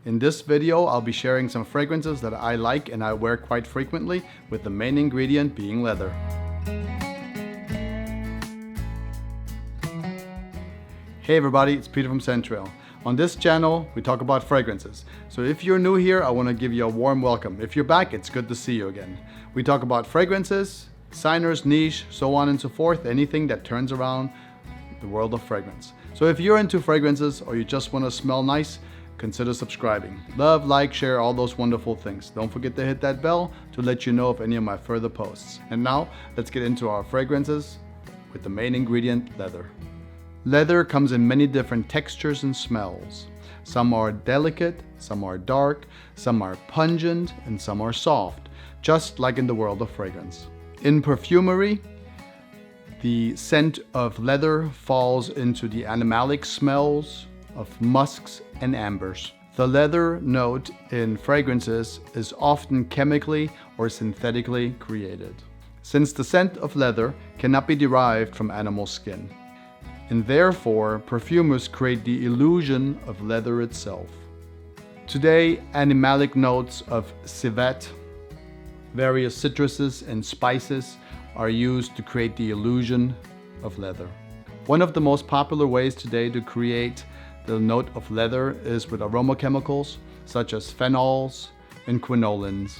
In this video, I'll be sharing some fragrances that I like and I wear quite frequently, with the main ingredient being leather. Hey everybody, it's Peter from Centrail. On this channel, we talk about fragrances. So if you're new here, I want to give you a warm welcome. If you're back, it's good to see you again. We talk about fragrances, designers, niche, so on and so forth, anything that turns around the world of fragrance. So if you're into fragrances or you just want to smell nice, consider subscribing. Love, like, share, all those wonderful things. Don't forget to hit that bell to let you know of any of my further posts. And now, let's get into our fragrances with the main ingredient, leather. Leather comes in many different textures and smells. Some are delicate, some are dark, some are pungent, and some are soft, just like in the world of fragrance. In perfumery, the scent of leather falls into the animalic smells of musks and ambers. The leather note in fragrances is often chemically or synthetically created, since the scent of leather cannot be derived from animal skin. And therefore, perfumers create the illusion of leather itself. Today, animalic notes of civet, various citruses and spices are used to create the illusion of leather. One of the most popular ways today to create the note of leather is with aroma chemicals such as phenols and quinolines.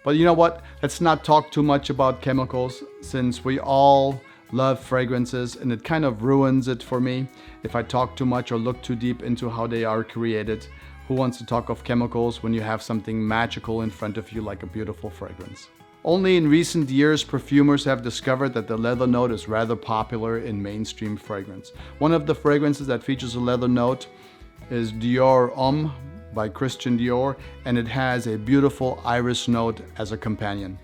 But you know what? Let's not talk too much about chemicals, since we all love fragrances and it kind of ruins it for me if I talk too much or look too deep into how they are created. Who wants to talk of chemicals when you have something magical in front of you like a beautiful fragrance? Only in recent years, perfumers have discovered that the leather note is rather popular in mainstream fragrance. One of the fragrances that features a leather note is Dior Ombre by Christian Dior, and it has a beautiful iris note as a companion.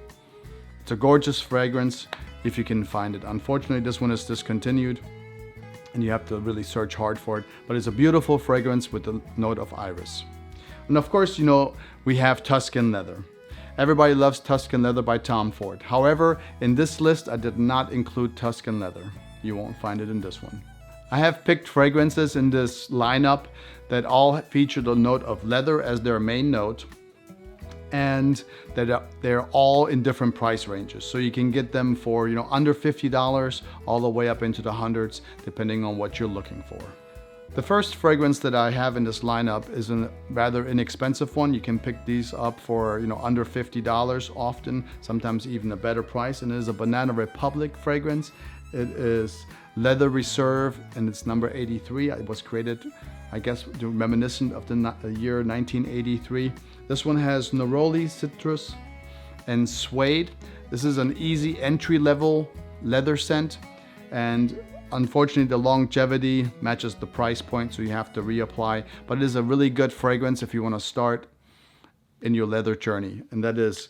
It's a gorgeous fragrance if you can find it. Unfortunately, this one is discontinued and you have to really search hard for it, but it's a beautiful fragrance with the note of iris. And of course, you know, we have Tuscan leather. Everybody loves Tuscan leather by Tom Ford. However, in this list, I did not include Tuscan leather. You won't find it in this one. I have picked fragrances in this lineup that all feature the note of leather as their main note, and that they're all in different price ranges. So you can get them for, you know, under $50 all the way up into the hundreds, depending on what you're looking for. The first fragrance that I have in this lineup is a rather inexpensive one. You can pick these up for, you know, under $50 often, sometimes even a better price, and it is a Banana Republic fragrance. It is Leather Reserve and it's number 83. It was created, I guess, reminiscent of the year 1983. This one has neroli, citrus, and suede. This is an easy entry-level leather scent, and unfortunately, the longevity matches the price point, so you have to reapply. But it is a really good fragrance if you want to start in your leather journey. And that is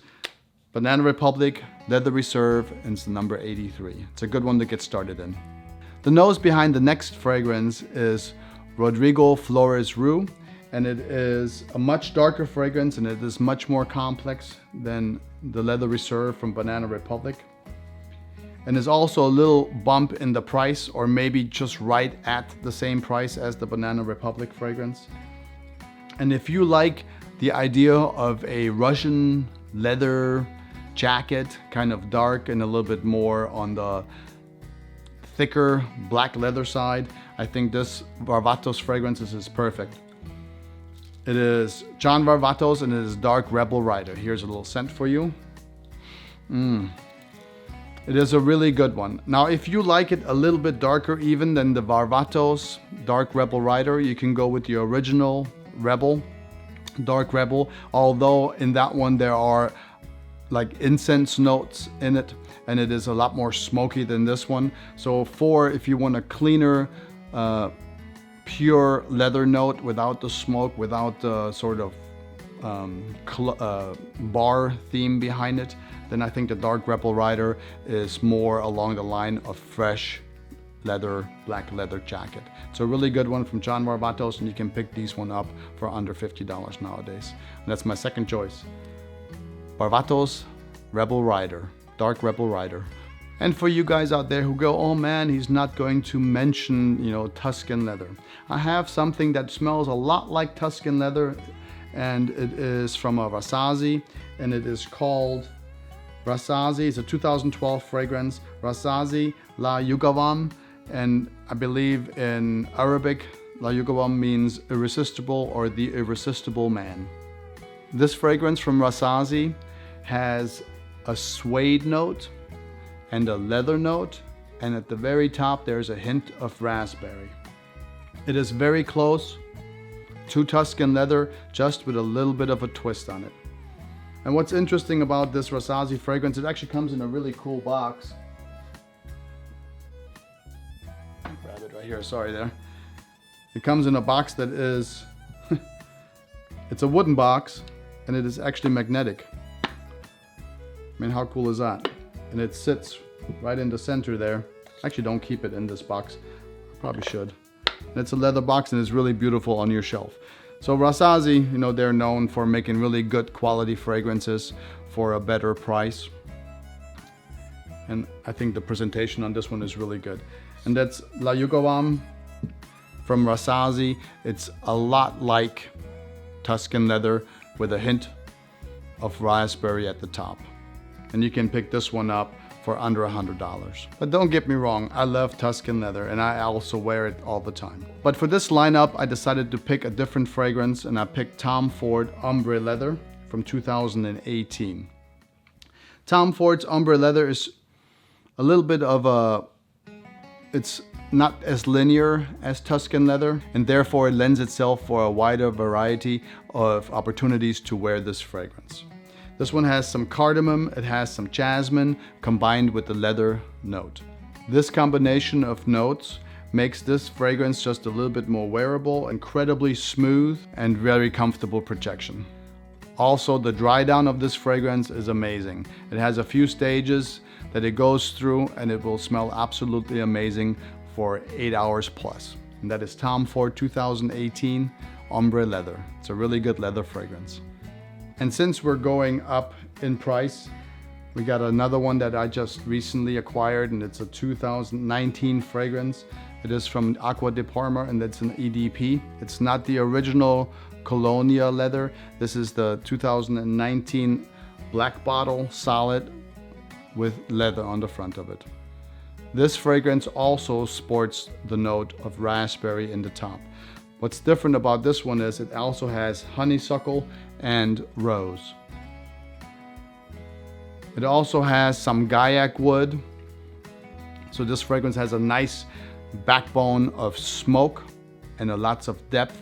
Banana Republic, Leather Reserve, and it's the number 83. It's a good one to get started in. The nose behind the next fragrance is Rodrigo Flores Rue. And it is a much darker fragrance, and it is much more complex than the Leather Reserve from Banana Republic. And is also a little bump in the price, or maybe just right at the same price as the Banana Republic fragrance. And if you like the idea of a Russian leather jacket, kind of dark and a little bit more on the thicker black leather side, I think this Varvatos fragrance is perfect. It is John Varvatos and it is Dark Rebel Rider. Here's a little scent for you. It is a really good one. Now, if you like it a little bit darker even than the Varvatos Dark Rebel Rider, you can go with the original Rebel, Dark Rebel. Although in that one there are like incense notes in it, and it is a lot more smoky than this one. So if you want a cleaner, pure leather note without the smoke, without the sort of bar theme behind it, then I think the Dark Rebel Rider is more along the line of fresh leather, black leather jacket. It's a really good one from John Varvatos, and you can pick these one up for under $50 nowadays. And that's my second choice. Varvatos Rebel Rider, Dark Rebel Rider. And for you guys out there who go, oh man, he's not going to mention, Tuscan leather. I have something that smells a lot like Tuscan leather, and it is from a Rasasi, and it is called Rasasi. It's a 2012 fragrance, Rasasi La Yugavam, and I believe in Arabic, La Yugavam means irresistible or the irresistible man. This fragrance from Rasasi has a suede note and a leather note, and at the very top there's a hint of raspberry. It is very close to Tuscan leather, just with a little bit of a twist on it. And what's interesting about this Rasasi fragrance, it actually comes in a really cool box. Grab it right here, sorry there. It comes in a box that is, it's a wooden box, and it is actually magnetic. I mean, how cool is that? And it sits right in the center there. Actually, don't keep it in this box. I probably should. And it's a leather box, and it's really beautiful on your shelf. So Rasasi, you know, they're known for making really good quality fragrances for a better price. And I think the presentation on this one is really good. And that's La Yugavam from Rasasi. It's a lot like Tuscan leather with a hint of raspberry at the top. And you can pick this one up for under $100. But don't get me wrong, I love Tuscan leather and I also wear it all the time. But for this lineup, I decided to pick a different fragrance, and I picked Tom Ford Ombre Leather from 2018. Tom Ford's Ombre Leather is a little bit of a, it's not as linear as Tuscan leather, and therefore it lends itself for a wider variety of opportunities to wear this fragrance. This one has some cardamom, it has some jasmine combined with the leather note. This combination of notes makes this fragrance just a little bit more wearable, incredibly smooth and very comfortable projection. Also, the dry down of this fragrance is amazing. It has a few stages that it goes through, and it will smell absolutely amazing for 8 hours plus. And that is Tom Ford 2018 Ombre Leather. It's a really good leather fragrance. And since we're going up in price, we got another one that I just recently acquired, and it's a 2019 fragrance. It is from Acqua di Parma, and it's an EDP. It's not the original Colonia leather. This is the 2019 black bottle solid with leather on the front of it. This fragrance also sports the note of raspberry in the top. What's different about this one is it also has honeysuckle and rose. It also has some gaiac wood. So this fragrance has a nice backbone of smoke and lots of depth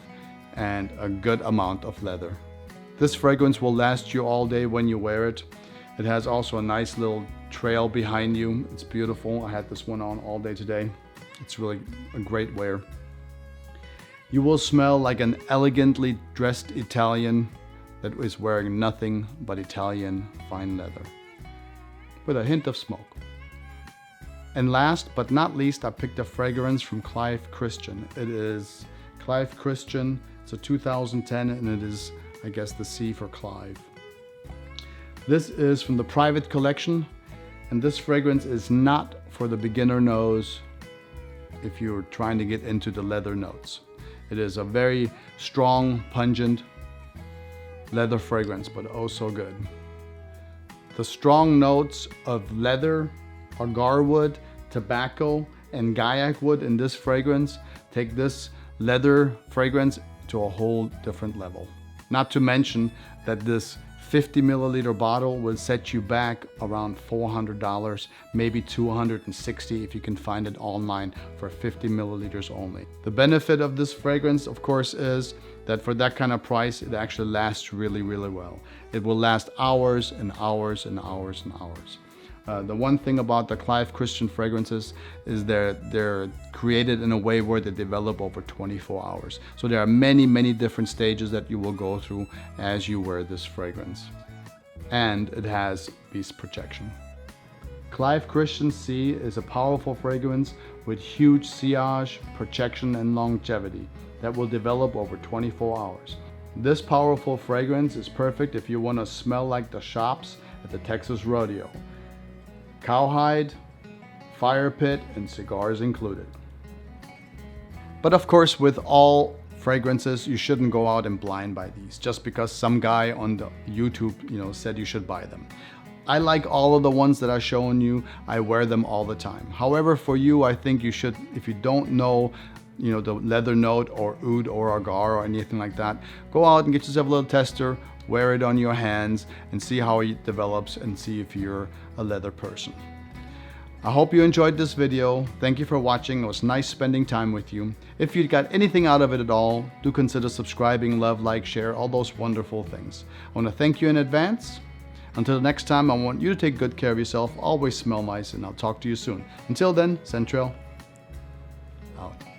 and a good amount of leather. This fragrance will last you all day when you wear it. It has also a nice little trail behind you. It's beautiful. I had this one on all day today. It's really a great wear. You will smell like an elegantly dressed Italian that is wearing nothing but Italian fine leather, with a hint of smoke. And last but not least, I picked a fragrance from Clive Christian. It is Clive Christian. It's a 2010, and it is, I guess, the C for Clive. This is from the Private Collection, and this fragrance is not for the beginner nose if you're trying to get into the leather notes. It is a very strong, pungent leather fragrance, but oh so good. The strong notes of leather, agar wood, tobacco, and gaiac wood in this fragrance take this leather fragrance to a whole different level. Not to mention that this 50 milliliter bottle will set you back around $400, maybe $260 if you can find it online for 50 milliliters only. The benefit of this fragrance, of course, is that for that kind of price, it actually lasts really, really well. It will last hours and hours and hours and hours. The one thing about the Clive Christian fragrances is they're created in a way where they develop over 24 hours. So there are many, many different stages that you will go through as you wear this fragrance. And it has beast projection. Clive Christian C is a powerful fragrance with huge sillage, projection, and longevity that will develop over 24 hours. This powerful fragrance is perfect if you want to smell like the shops at the Texas Rodeo. Cowhide, fire pit, and cigars included. But of course, with all fragrances, you shouldn't go out and blind buy these just because some guy on the YouTube, said you should buy them. I like all of the ones that I've shown you. I wear them all the time. However, for you, I think you should, if you don't know, the leather note or oud or agar or anything like that, go out and get yourself a little tester, wear it on your hands and see how it develops and see if you're a leather person. I hope you enjoyed this video. Thank you for watching. It was nice spending time with you. If you got anything out of it at all, do consider subscribing, love, like, share, all those wonderful things. I want to thank you in advance. Until the next time, I want you to take good care of yourself. Always smell nice, and I'll talk to you soon. Until then, Centrail out.